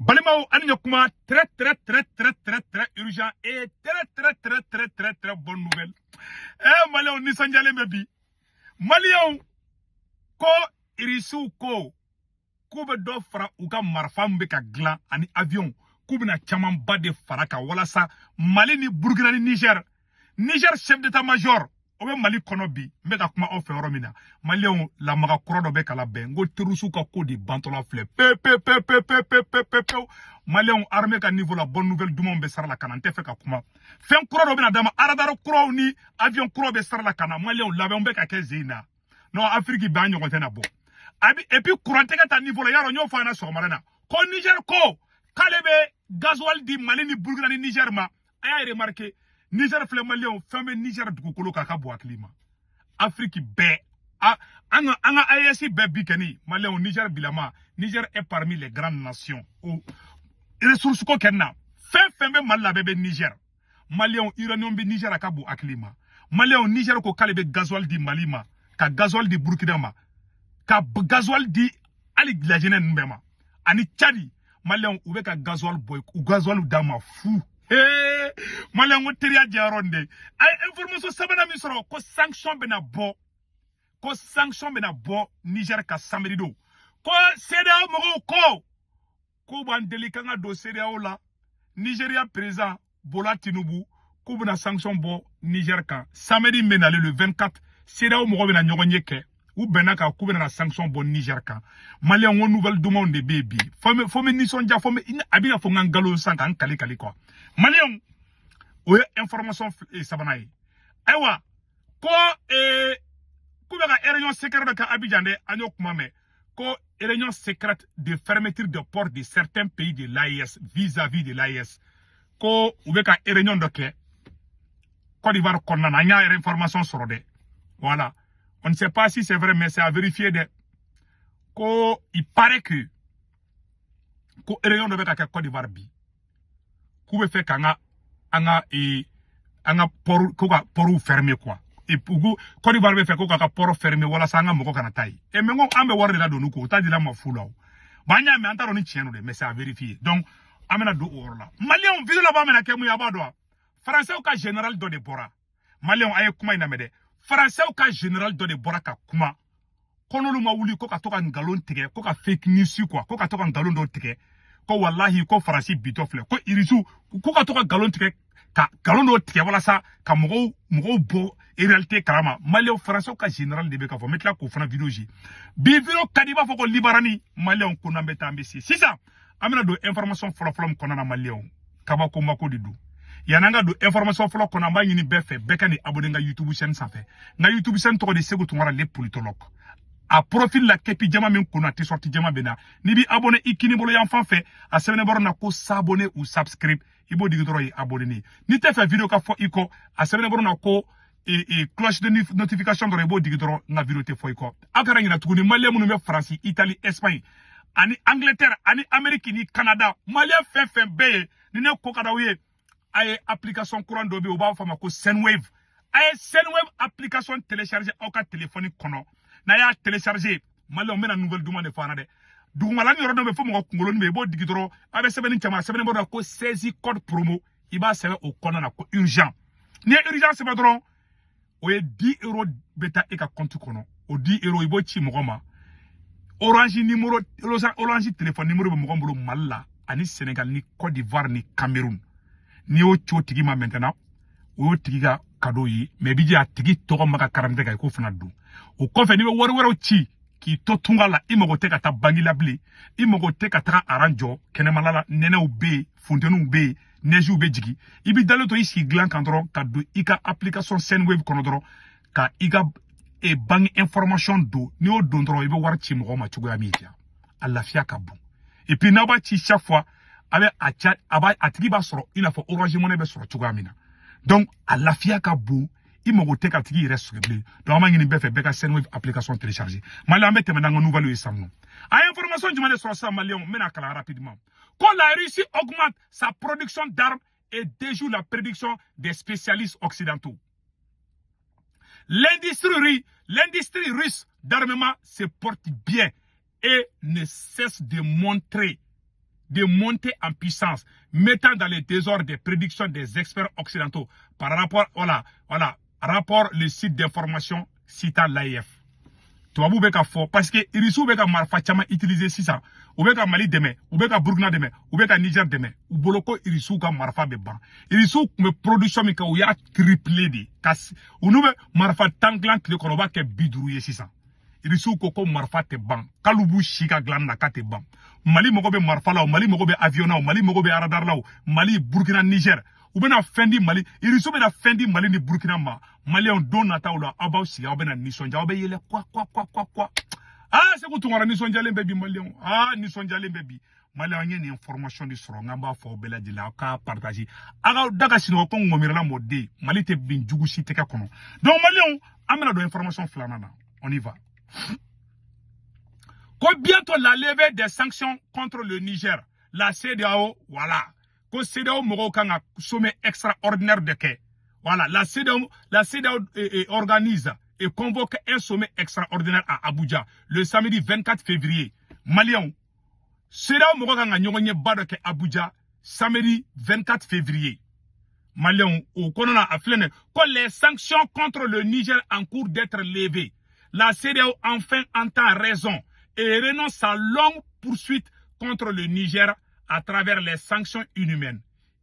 Balimao Anyokuma, très urgent et très bonne nouvelle. Eh, Malion Nissanjale Mebi. Malion, ko irisu ko, kube do fara uga marfambe ka glan ani avion, kube na chaman bade faraka wala sa Mali ni Burkina ni Niger. Niger chef d'état-major. Obe Mali konobi, mbeka kuma ofe oromina. Malion la maga kurodo beka la ben. Go terusu ka kodi bantola fle. Malion armée ka niveau la bonne nouvelle du monde besar la kanante fe ka kuma. Fen kurodo bena dama aradaro kuro ni avion kuro besar la kana. Malion la ben beka ke zina. Non Afrique ba nyogo tena bo. Abi et puis courante ka ta niveau la yaro nyo fa na so marana. Ko Niger ko kalebe gasoil di Mali ni Burkina ni Niger ma. Aya remarqué Niger flé Malion femme Niger dugukolo kaka bo aklima Afrique be anga AES be bikeni Malion Niger bilama Niger est parmi les grandes nations ou ressources ko kenna femme Mali bebe Niger Malion uranium be Niger akabo aklima Malion Niger ko kalebe gasoil di Malima ka gasoil di Burkina ma ka gasoil di ali la jenen mbema ani Tchadi Malion ube ka gasoil boy ou gasoil dama fou. Eh, Maliango teria jaronde. Ay information sabana misro ko sanction bena bo. Ko sanction bena bo Niger ka samedi do. Ko CEDEAO mo ko ban delikanga do CEDEAO la. Nigeria président Bola Tinubu ko bena sanction bo Niger ka samedi menale le 24 CEDEAO mo bena nyogonyeke ou bena ka ko bena sanction bo Niger ka. Maliango nouvelle du monde baby. Fome ni sonja fome abina fo ngalo sanka an kali quoi. Malion, oye information sabanaye. Ewa, ko kubeka réunion secrète de Abidjan de Agno Kumame, ko réunion secrète de fermeture de ports de certains pays de l'AES vis-à-vis de l'AES. Ko ubeka réunion de ke Côte d'Ivoire konna na nya information sur de. Voilà. On ne sait pas si c'est vrai mais c'est à vérifier de. Ko il paraît que ko réunion de beka Côte d'Ivoire bi. Koube fait anga poru fermé quoi et pour Côte d'Ivoire fait koka poru fermé wala sanga moko kana tai et mengo ambe warde la do nuko ta dila ma fulo banya me antaro ni tieno de mais c'est à vérifier donc amena do orla Malion vision la ba mena kemu ya ba do français au cas général do de bora Malion aye kuma ina mede français au cas général do de bora ka kuma konolu ma wuli koka toka ngalon tege koka fake news quoi koka toka ngalon do tege ko wallahi ko farasi bitofle ko irisu ko ka to ka galon tike ka galon do tike wala sa ka mo bo en réalité karama Malion français ka général de be ka fo metla ko fana vidéo ji bi vidéo kadiba fo ko libarani Malion ko na mbeta mbesi sisa amena do information flom ko na Malion kaba ko mako didu yananga do information flom ko na mba yini befe bekani abonné nga YouTube chaîne ça fait nga YouTube chaîne to de segu tumara les politologues a profil la kepi jama min kuna ti sorti jama bena ni bi abonné ikini bolo yan fan fait a semene boro na ko s'abonner ou subscribe ibo digitoro yi abonné ni te fait vidéo ka fo iko a semene boro na ko cloche de notification do ibo digitoro na vidéo te fo iko akara ngina tukuni Mali mu no France Italie Espagne ani Angleterre ani Amérique ni Canada Mali fe be ni ne ko kada wiye ay application courant do bi o ba fama ko Sendwave ay Sendwave application télécharger au ka téléphone kono na ya télécharger Malion mena nouvelle demande de fana de dugumala ni rodo be fo mo kungolo ni be bo digitoro abe sebeni chama sebeni bodo ko 16 code promo iba sebe o kono na ko urgent ni urgent se badron o ye 10 € beta e ka compte kono o 10 € ibo chi mo ma orange numéro orange téléphone numéro be mo ngolo malla ani Sénégal ni Côte d'Ivoire ni Cameroun ni o chotigi ma maintenant o tigiga kado yi mais biji a tigi togo maka karamde kay ko fana du o kofe ni waro ci ki to tungala imogo te kata bangila bli imogo te kata aranjo kene malala nene ube funtenu ube neju ube jigi ibi dalo to isi glan kandro kadu ika application Sendwave konodro ka iga e bang information do ni o dondro ibe war ci mo ma chugo ya media alla fia kabu et puis na ba ci chaque fois avec a chat aba atigi ba soro ina fo Orange Money be soro chugo amina donc alla fia kabu imogo te ka tigi reste réglé donc ma ngini be fe be ka Sendwave application télécharger Malion be temena nouvelle yo samno a information du sur ça Malion mena kala rapidement quand la Russie augmente sa production d'armes et déjoue la production des spécialistes occidentaux l'industrie russe d'armement se porte bien et ne cesse de montrer de monter en puissance, mettant dans les désordres des prédictions des experts occidentaux par rapport, rapport le site d'information citant l'AIF. Tubabu beka fort parce que irisu beka marfa chama utiliser sisa ou beka Mali demain ou beka Burkina demain ou beka Niger demain ou boloko irisu ka marfa be ban irisu me production mi ka ou ya triplé di kas ou nou be marfa tanglan kle kono ba ke bidrouye sisa irisu koko marfa te ban kalubu shika glan na ka te ban Mali mogo be marfa la Mali mogo be avion la Mali mogo be radar la Mali Burkina Niger ou bena fendi Mali irisu be na fendi Mali ni Burkina ma Mali on don nata ou la abaw si ou bena nisonja ou be yele quoi ah c'est que tu as nisonja le baby Mali ah nisonja le baby Mali on yé ni information di soro ngamba fo bela di la ka partager aga daga sino ko ngomira la mode Mali te bin jugu si te ka kono donc Mali on amena do information flanana on y va ko bientôt la levée des sanctions contre le Niger la CEDEAO voilà ko CEDEAO mogo kanga sommet extraordinaire de ke voilà la CEDEAO organise et convoque un sommet extraordinaire à Abuja le samedi 24 février Malion CEDEAO mogo kanga nyonye bado ke Abuja samedi 24 février Malion au konona aflene ko les sanctions contre le Niger en cours d'être levées la CEDEAO enfin entend raison et renonce à longue poursuite contre le Niger à travers les sanctions inhumaines,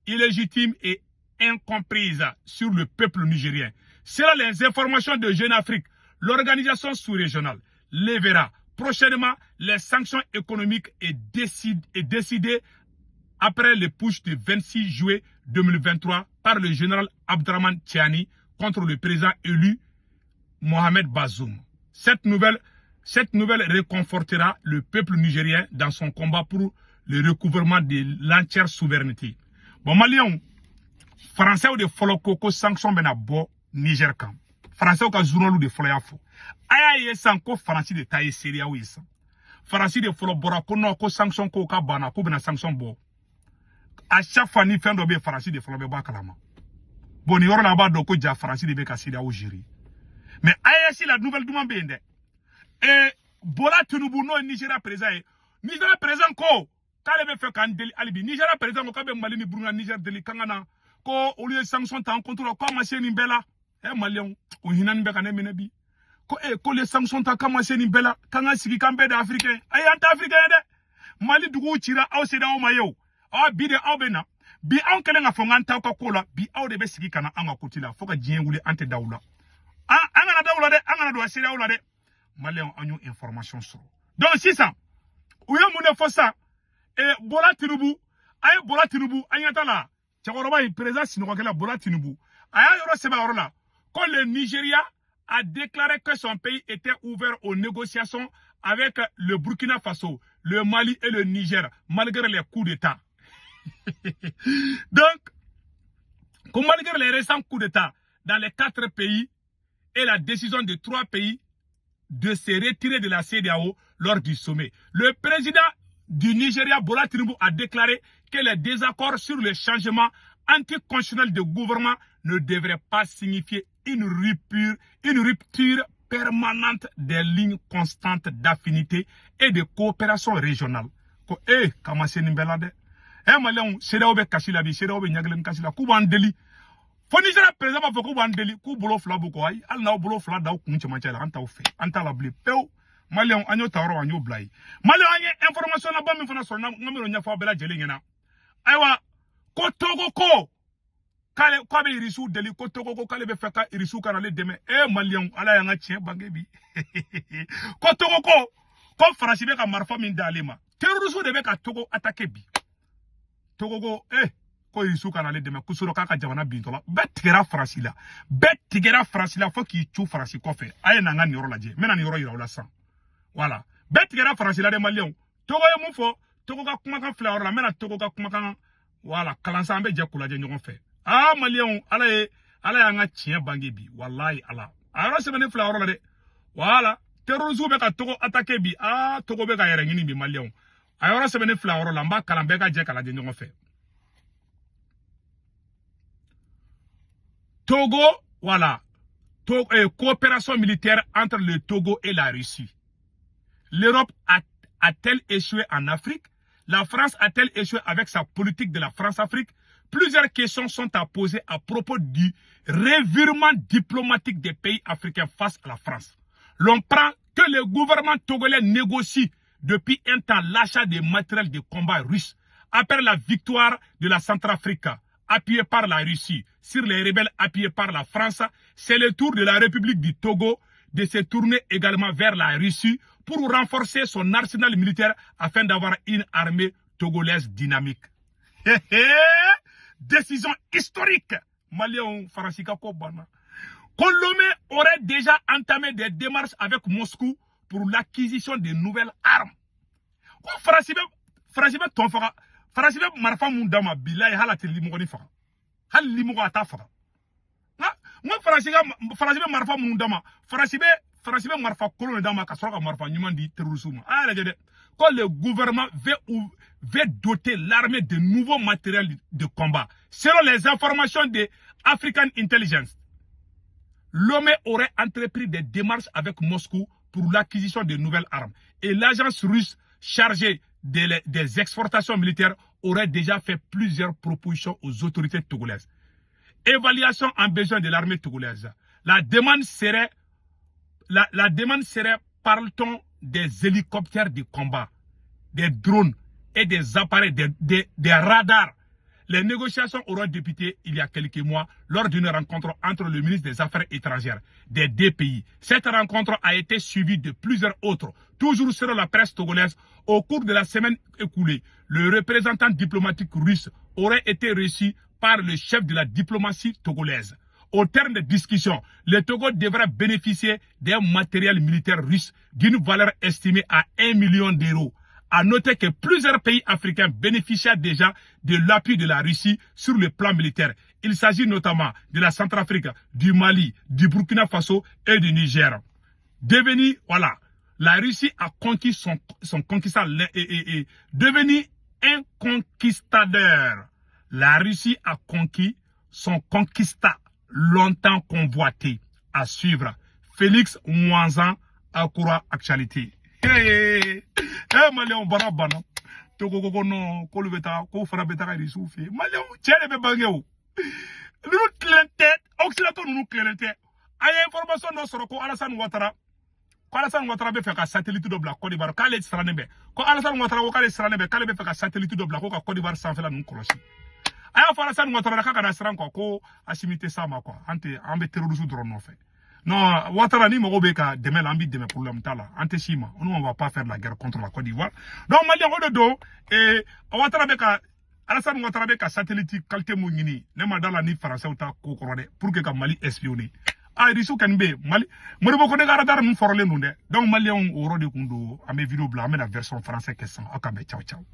illégitimes et incomprises sur le peuple nigérien. Selon les informations de Jeune Afrique, l'organisation sous-régionale lèvera prochainement les sanctions économiques et décidées après le putsch du 26 juillet 2023 par le général Abdraman Tiani contre le président élu Mohamed Bazoum. Cette nouvelle réconfortera le peuple nigérien dans son combat pour le recouvrement de l'entière souveraineté. Bon, Maliens, Français ou de follow koko sanction bena bo Niger kam. Français ou ka journal de follow yafo. Aya yesan ko Français de taille séria ou yesan. Français de follow bora ko no ko sanction ko ka bana ko bena sanction bo. À chaque fois ni fin do be Français de follow be ba kalama. Bon, ni oro la ba do ko ja Français de be ka séria ou gérer. Mais aya si la nouvelle demande bende. Et Bola Tinubu no Nigeria président. Nigeria président ko kale be fait kan deli alibi Nigeria président ko be Mali ni Burkina Niger deli kangana ko au lieu sanction ta contrôle ko ma ni bela Malien o hinan be kan menebi ko les sanctions ta kama ni bela kanga sigi kambe da africain ay anta africain de Mali dugu tira aw seda o mayo bi de aw bena bi an kele nga fonga anta ko la bi aw de be sigi kana anga kutila foka jien wuli ante dawla angana dawla de angana do seda o la de Malien anyo information sur donc si ça ou ya mune fo ça et Bola Tinubu ayata la Tchakoroba est président sinokela Bola Tinubu aya yoro seba yoro la quand le Nigeria a déclaré que son pays était ouvert aux négociations avec le Burkina Faso, le Mali et le Niger malgré les coups d'état. Donc malgré les récents coups d'état dans les 4 pays et la décision de 3 pays de se retirer de la CEDEAO lors du sommet, le président du Nigeria, Bola Tinubu, a déclaré que les désaccords sur le changement anticonstitutionnel de gouvernement ne devraient pas signifier une rupture permanente des lignes constantes d'affinité et de coopération régionale. Malien, CEDEAO be kasila bi, CEDEAO be nyaglen kasila, ku bandeli. Fo Nigeria président ba foko bandeli, ku bolo fla bu ko ay, al na bolo fla daw ku nche mancha la anta o fe, anta la bli pew. Malien anyo tawro anyo blay. Malien anye information na ba mi fana so na ngamiro nya fa bela jeli ngena. Aywa ko togo ko kale ko be irisu deli ko togo ko kale be feka irisu kana le deme Malien ala ya nga chien bangebi. Ko togo ko farasi be ka marfa min dalema. Terrorisme de be ka togo attaquer bi. Togo ko ko irisu kana le deme kusuro kaka jamana bintola. Betigera farasi la fo ki chu farasi ko fe. Aye na nga ni yoro laje. Mena ni yoro ira ola san. Voilà. Betigera farasi la de Malien. Togo ye mu fo Togo ka kuma kan fila la mena Togo ka kuma kan voilà kalansa be je kula je ñogon fe Malien ala ya nga chien bangi bi wallahi ala ara se bene fila la de voilà terrorisme be ka Togo attaquer bi Togo be ka yere ngini bi Malien ayora se bene fila la mba kala be ka je kala je ñogon fe Togo voilà coopération militaire entre le Togo et la Russie. L'Europe a-t-elle échoué en Afrique? La France a-t-elle échoué avec sa politique de la France-Afrique? Plusieurs questions sont à poser à propos du revirement diplomatique des pays africains face à la France. L'on prend que le gouvernement togolais négocie depuis un temps l'achat des matériels de combat russes. Après la victoire de la Centrafrique, appuyée par la Russie, sur les rebelles appuyés par la France, c'est le tour de la République du Togo de se tourner également vers la Russie pour renforcer son arsenal militaire afin d'avoir une armée togolaise dynamique. Décision historique. Malien Farasika Kobana. Colomé aurait déjà entamé des démarches avec Moscou pour l'acquisition de nouvelles armes. Farasibe tonfaka. Farasibe marfa mundama billahi halati limogoni faka. Hal limogo atafaka. Moi Farasibe marfa mundama. Farasibe marfa kolone dama kasroka marfa nyumandi terrorisme. Ah la quand le gouvernement veut doter l'armée de nouveaux matériels de combat, selon les informations de African Intelligence, Lomé aurait entrepris des démarches avec Moscou pour l'acquisition de nouvelles armes. Et l'agence russe chargée des exportations militaires aurait déjà fait plusieurs propositions aux autorités togolaises. Évaluation en besoin de l'armée togolaise. La demande serait, parle-t-on, des hélicoptères de combat, des drones et des appareils, des radars. Les négociations auront débuté il y a quelques mois lors d'une rencontre entre le ministre des Affaires étrangères des deux pays. Cette rencontre a été suivie de plusieurs autres. Toujours selon la presse togolaise, au cours de la semaine écoulée, le représentant diplomatique russe aurait été reçu par le chef de la diplomatie togolaise. Au terme des discussions, le Togo devra bénéficier d'un matériel militaire russe d'une valeur estimée à 1 million d'euros. À noter que plusieurs pays africains bénéficient déjà de l'appui de la Russie sur le plan militaire. Il s'agit notamment de la Centrafrique, du Mali, du Burkina Faso et du Niger. La Russie a conquis son conquistador. Devenu un conquistador. La Russie a conquis son conquista longtemps convoité. À suivre. Félix Mouanzan, Akura Actualité. Malien Barabana. Togo no kolubeta ko farabeta ka risufi. Malien tiene be bangeo. Nous clente occidental nous clente. Ay information no soro ko Alassane Ouattara. Ko Alassane Ouattara be fait ka satellite do bla Côte d'Ivoire ka le stranebe. Ko Alassane Ouattara ko ka le stranebe ka le be fait ka satellite do bla ko ka Côte d'Ivoire sans faire la nous kolosi. Ay Alassane Ouattara ka na stran ko asimité sama quoi. Ante ambe terrorisme drone no fait. Non, Ouattara ni mogo beka demain l'ambi demain problème tala. Anteshima, nous on va pas faire la guerre contre la Côte d'Ivoire. Donc Malien ododo et Ouattara beka Alassane Ouattara beka satellite qualité mungini. Nema dans la ni français ou ta kokorode pour que Mali espionner. Ah risu kanbe Mali. Moribo ko de radar nous forler nous. Donc Malien on rode kundo ame vidéo bla ame la version française que ça. Akabe ciao ciao.